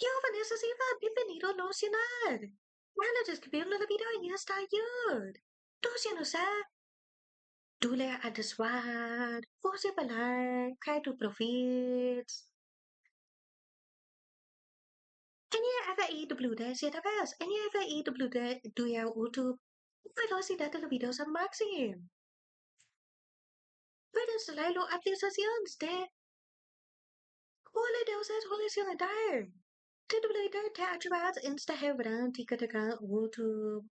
Yo, Vanessa Silva, bienvenido a Nocionar. Bueno, describirlo la vida y está ayud. Nocionar, dule a deswar, você balar, cai tu profits. NFIWD siete vez, NFIWD duya YouTube. Velocidad de los videos al máximo. Puedes instalarlo aplicaciones de holidays holidays. Titular teatrats Instagram tika YouTube.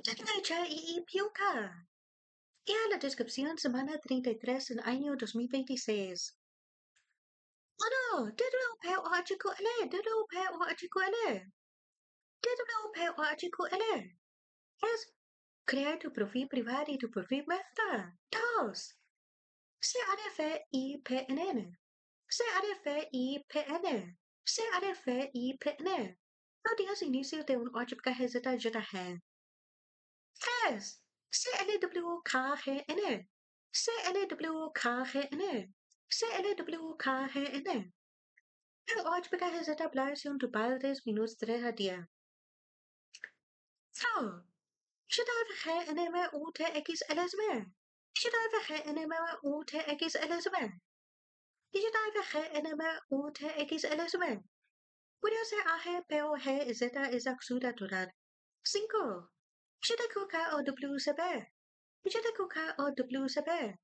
Titular y pioca. Y a la descripción semana 33 en año 2026. Bueno, es crear tu perfil privado y tu perfil vista. 2. CRFeypn. CRFeypn. CRFeypn. No digas inicio de un ohpkgz-minuts. 3. clwokgn. clwokgn. clwokgn. El ohpkgz son tu padres minutos 3 a día. So, JVGNMUTXLSM. JVGNMUTXLSM. JVGNMUTXLSM. Puede ser AGPOGZ es axuda total. 5. JQKOWCB. JQKOWCB.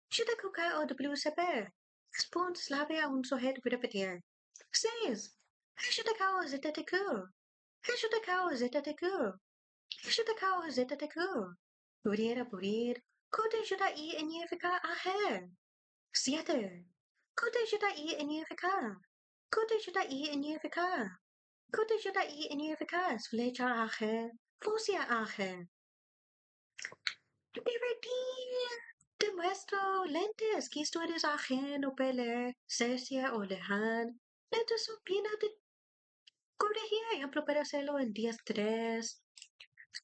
JQKOWCB. Responde slave a un sujeto repetir. 6. JQKOZTQ. JQKOZTQ. JQKOZTQ. Purir. Kote JINFK AG. 7. Kote JINFK. Kote JINFK. Kote JINFK. Flecha AG. Fosia AG. Divertir. Demuestro lentes que esto es ajeno pele, cesia o lejan. Lentes son pena de corregir ejemplo para hacerlo en 10-3.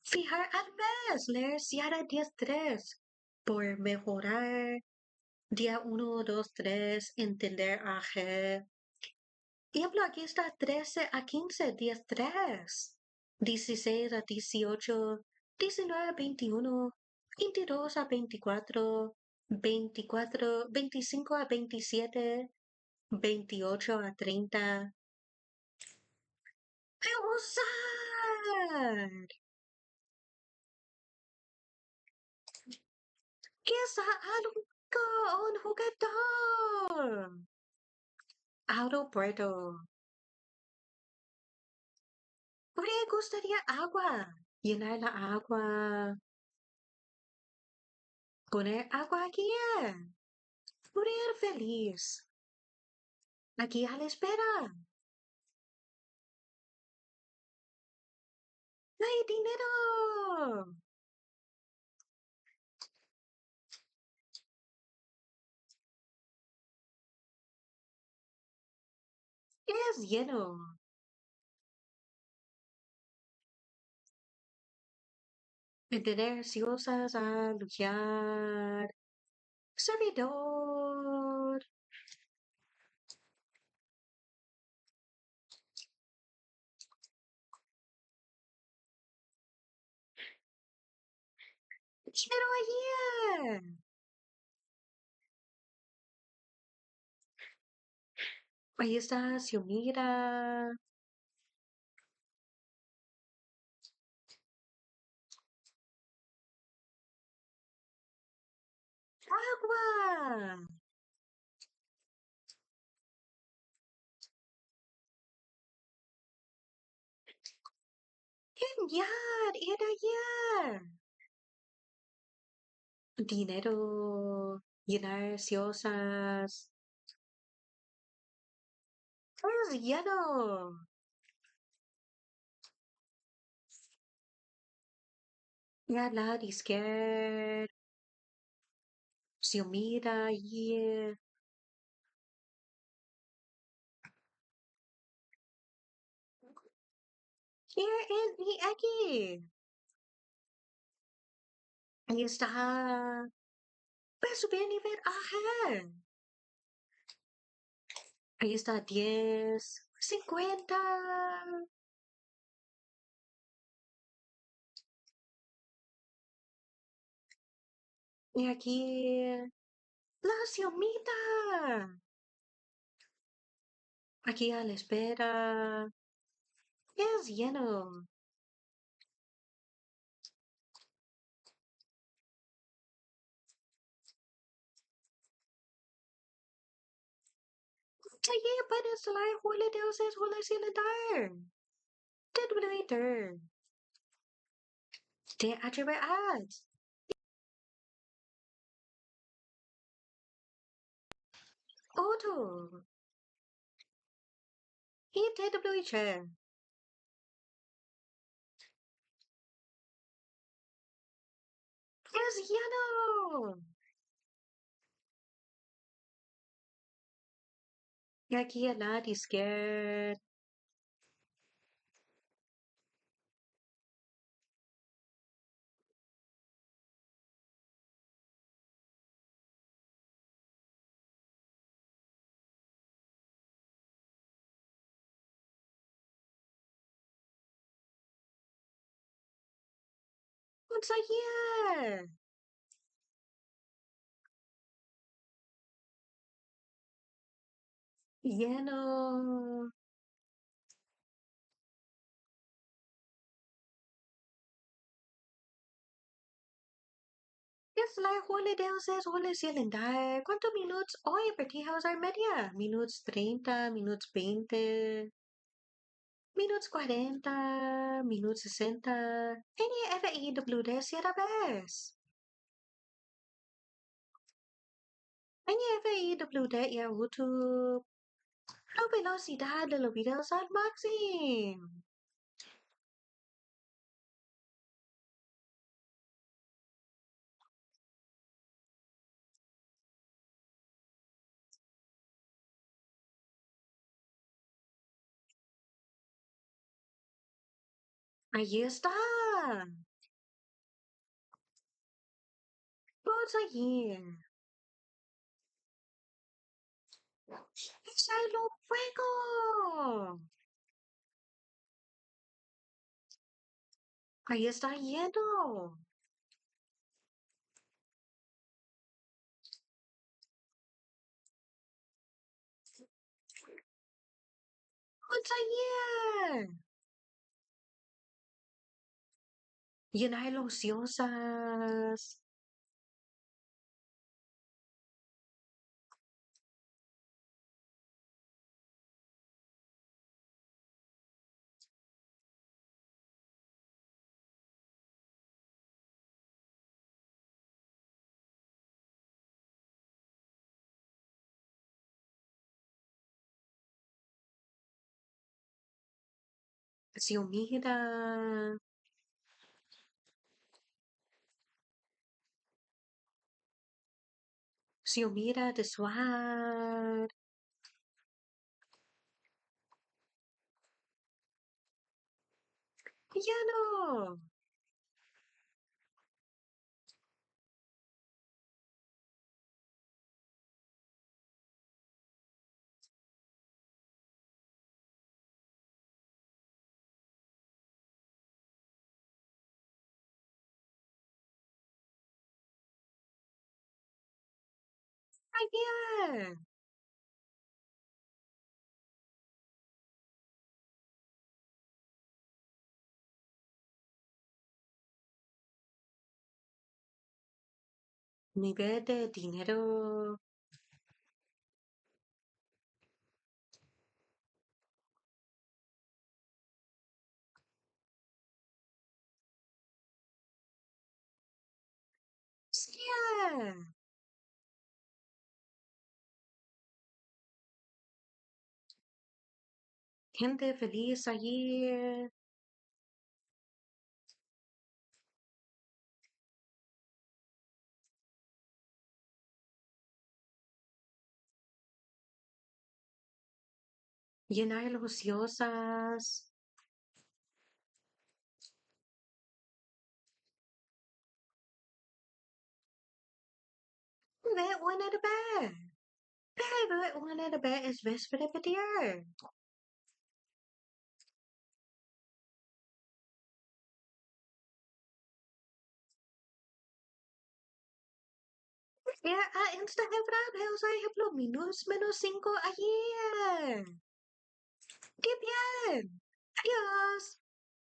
Fijar al mes, leer Ciara 10-3. Por mejorar. Día 1, 2, 3, entender AG. Ejemplo, aquí está 13 a 15, 10-3. 16 a 18, 19 a 21, 22 a 24, 24, 25 a 27, 28 a 30. ¡Usar! ¿Qué es algo un jugador? Aeropuerto. ¿Por qué gustaría agua? Llenar la agua. Poner agua aquí. Morir feliz. Aquí a la espera. ¡No hay dinero! Es lleno. Entender cosas a luchar. Servidor. Dinero ayer. Ahí está, Xiomira. Agua. Genial. Era ayer. Dinero. Llenar cosas. Es lleno. Ya la disquer. Xiomira ayer. Here is the aquí. Ahí está. Voy a subir nivel. Ajá. Ahí está 10. 50. Y aquí la siomita. Aquí a la espera. Es lleno. Allí puedes instalar holidays holidays. Dedonator. De attribute ads. Auto. Y TWH. Es lleno. Y aquí a la disquete. What's here? Lleno. Es la holidays holidays. ¿Cuántos minutos? Hoy partijos a media. Minutos 30, minutos 20. Minutos 40, minutos 60. NFIWD cierta vez. NFIWD y a YouTube. La velocidad de los videos al máximo. Ahí está. Vamos allí. ¡Es el fuego! Ahí está lleno. What's allí? Llena de ociosas. Xiomira. Xiomira de suar. Lleno. Ayer. Nivel de dinero. Sí. Gente feliz allí. Llena de ociosas. Ve una de bed. Ve una de bed es vez repetir. Instagram usa ejemplo -5 ayer. ¡Qué bien! Adiós.